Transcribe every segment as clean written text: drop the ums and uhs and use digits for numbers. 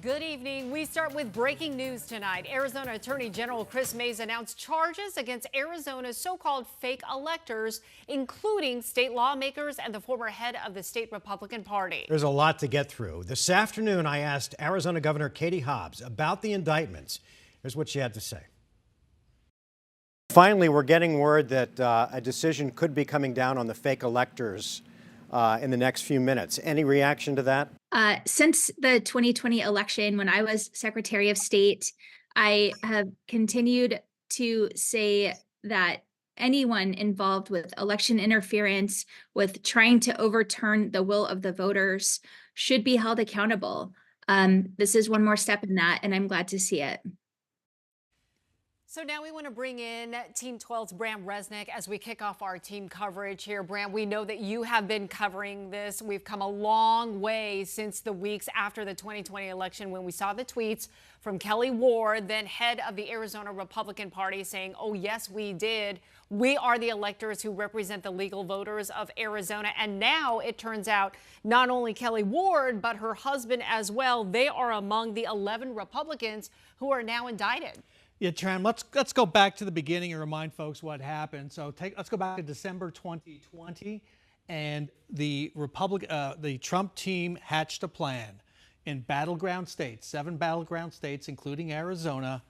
Good evening. We start with breaking news tonight. Arizona Attorney General Chris Mays announced charges against Arizona's so-called fake electors, including state lawmakers and the former head of the state Republican Party. There's a lot to get through. This afternoon, I asked Arizona Governor Katie Hobbs about the indictments. Here's what she had to say. Finally, we're getting word that a decision could be coming down on the fake electors in the next few minutes. Any reaction to that? Since the 2020 election, when I was Secretary of State, I have continued to say that anyone involved with election interference, with trying to overturn the will of the voters, should be held accountable. This is one more step in that, and I'm glad to see it. So now we want to bring in Team 12's Bram Resnick as we kick off our team coverage here. Bram, we know that you have been covering this. We've come a long way since the weeks after the 2020 election when we saw the tweets from Kelly Ward, then head of the Arizona Republican Party, saying, oh, yes, we did. We are the electors who represent the legal voters of Arizona. And now it turns out not only Kelly Ward, but her husband as well. They are among the 11 Republicans who are now indicted. Yeah, Tran, let's go back to the beginning and remind folks what happened. So let's go back to December 2020, and the Trump team hatched a plan in battleground states, 7 battleground states, including Arizona,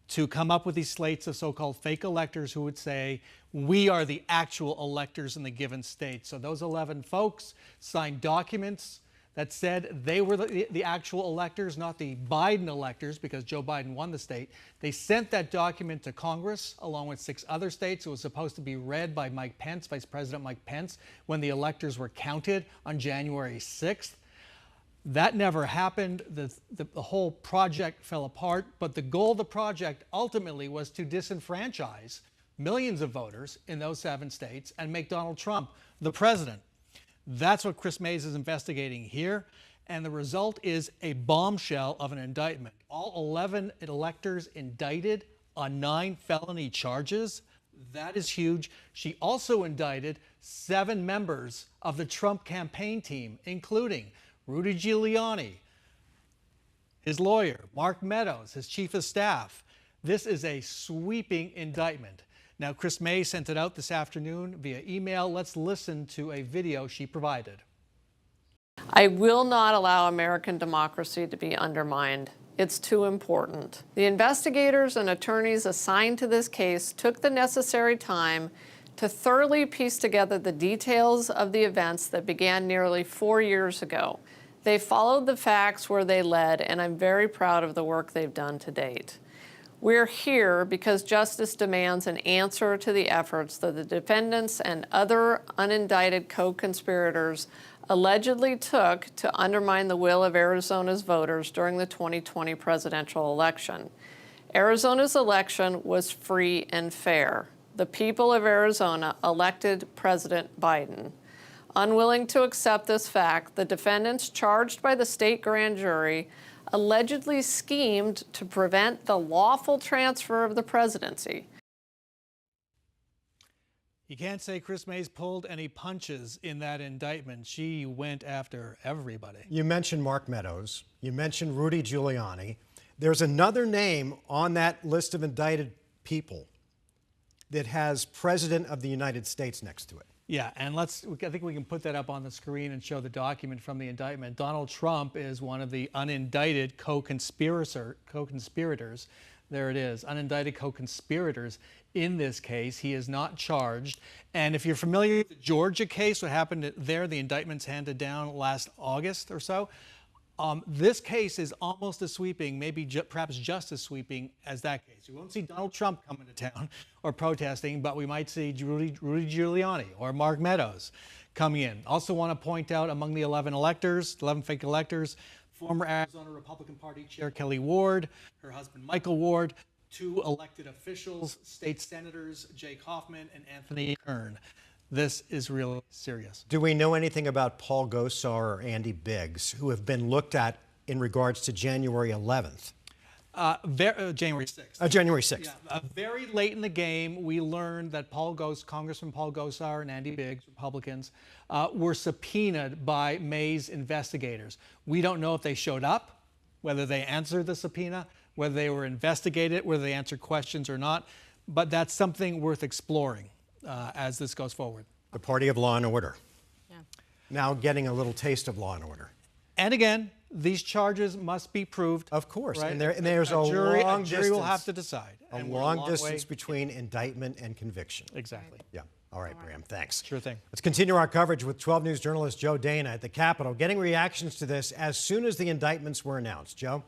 to come up with these slates of so-called fake electors who would say, we are the actual electors in the given state. So those 11 folks signed documents that said they were the actual electors, not the Biden electors, because Joe Biden won the state. They sent that document to Congress along with 6 other states. It was supposed to be read by Mike Pence, Vice President Mike Pence, when the electors were counted on January 6th. That never happened. The whole project fell apart, but the goal of the project ultimately was to disenfranchise millions of voters in those 7 states and make Donald Trump the president. That's what Chris Mays is investigating here, and the result is a bombshell of an indictment. All 11 electors indicted on 9 felony charges. That is huge. She also indicted 7 members of the Trump campaign team, including Rudy Giuliani, his lawyer, Mark Meadows, his chief of staff. This is a sweeping indictment. Now, Chris Mays sent it out this afternoon via email. Let's listen to a video she provided. I will not allow American democracy to be undermined. It's too important. The investigators and attorneys assigned to this case took the necessary time to thoroughly piece together the details of the events that began nearly 4 years ago. They followed the facts where they led, and I'm very proud of the work they've done to date. We're here because justice demands an answer to the efforts that the defendants and other unindicted co-conspirators allegedly took to undermine the will of Arizona's voters during the 2020 presidential election. Arizona's election was free and fair. The people of Arizona elected President Biden. Unwilling to accept this fact, the defendants charged by the state grand jury allegedly schemed to prevent the lawful transfer of the presidency. You can't say Chris Mays pulled any punches in that indictment. She went after everybody. You mentioned Mark Meadows. You mentioned Rudy Giuliani. There's another name on that list of indicted people that has President of the United States next to it. Yeah, and I think we can put that up on the screen and show the document from the indictment. Donald Trump is one of the unindicted co-conspirators. There it is, unindicted co-conspirators in this case. He is not charged. And if you're familiar with the Georgia case, what happened there, the indictments handed down last August or so. This case is almost as sweeping, maybe perhaps just as sweeping as that case. We won't see Donald Trump coming to town or protesting, but we might see Rudy Giuliani or Mark Meadows coming in. Also want to point out among the 11 fake electors, former Arizona Republican Party Chair Kelly Ward, her husband Michael Ward, 2 elected officials, state senators Jake Hoffman and Anthony Kern. This is really serious. Do we know anything about Paul Gosar or Andy Biggs, who have been looked at in regards to January 11th? January 6th. January 6th. Yeah, very late in the game, we learned that Congressman Paul Gosar and Andy Biggs, Republicans, were subpoenaed by Mays investigators. We don't know if they showed up whether they answered the subpoena, whether they were investigated, whether they answered questions or not. But that's something worth exploring as this goes forward. The party of law and order. Yeah. Now getting a little taste of law and order. And again, these charges must be proved. Of course, right? and there's a jury, long a jury will distance. have to decide. A And we're long way- distance between indictment and conviction. Exactly. Yeah. All right, Bram, thanks. Sure thing. Let's continue our coverage with 12 News journalist Joe Dana at the Capitol, getting reactions to this as soon as the indictments were announced. Joe?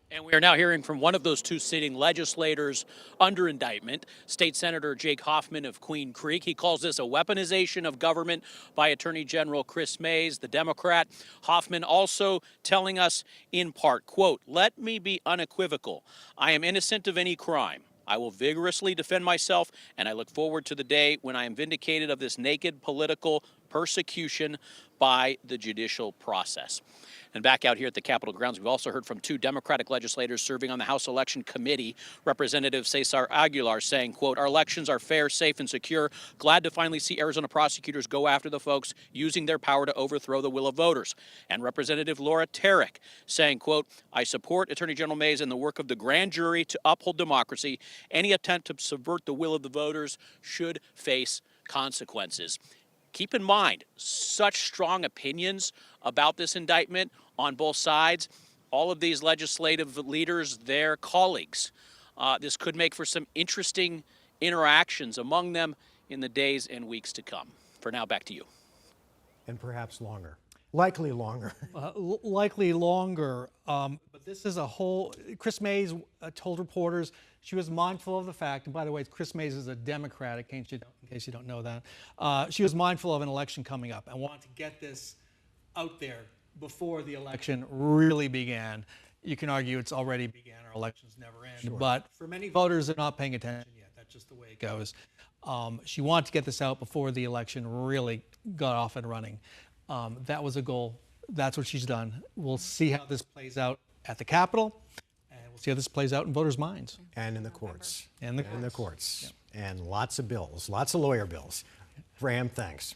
And we are now hearing from one of those two sitting legislators under indictment, State Senator Jake Hoffman of Queen Creek. He calls this a weaponization of government by Attorney General Chris Mays, the Democrat. Hoffman also telling us in part, quote, "Let me be unequivocal. I am innocent of any crime. I will vigorously defend myself, and I look forward to the day when I am vindicated of this naked political persecution by the judicial process." And back out here at the Capitol grounds, we've also heard from two Democratic legislators serving on the House Election Committee, Representative Cesar Aguilar saying, quote, "Our elections are fair, safe, and secure. Glad to finally see Arizona prosecutors go after the folks using their power to overthrow the will of voters." And Representative Laura Tarek saying, quote, "I support Attorney General Mays and the work of the grand jury to uphold democracy. Any attempt to subvert the will of the voters should face consequences." Keep in mind, such strong opinions about this indictment on both sides. All of these legislative leaders, their colleagues. This could make for some interesting interactions among them in the days and weeks to come. For now, back to you. And perhaps longer. Likely longer. Likely longer, but this is a whole. Chris Mays told reporters she was mindful of the fact, and by the way, Chris Mays is a Democrat, in case you don't know that. She was mindful of an election coming up and wanted to get this out there before the election really began. You can argue it's already began, our elections never end, but for many voters, they're not paying attention yet. That's just the way it goes. She wanted to get this out before the election really got off and running. That was a goal. That's what she's done. We'll see how this plays out at the Capitol, and we'll see how this plays out in voters' minds. And in the courts. And the And in the courts. And lots of bills, lots of lawyer bills. Bram, thanks.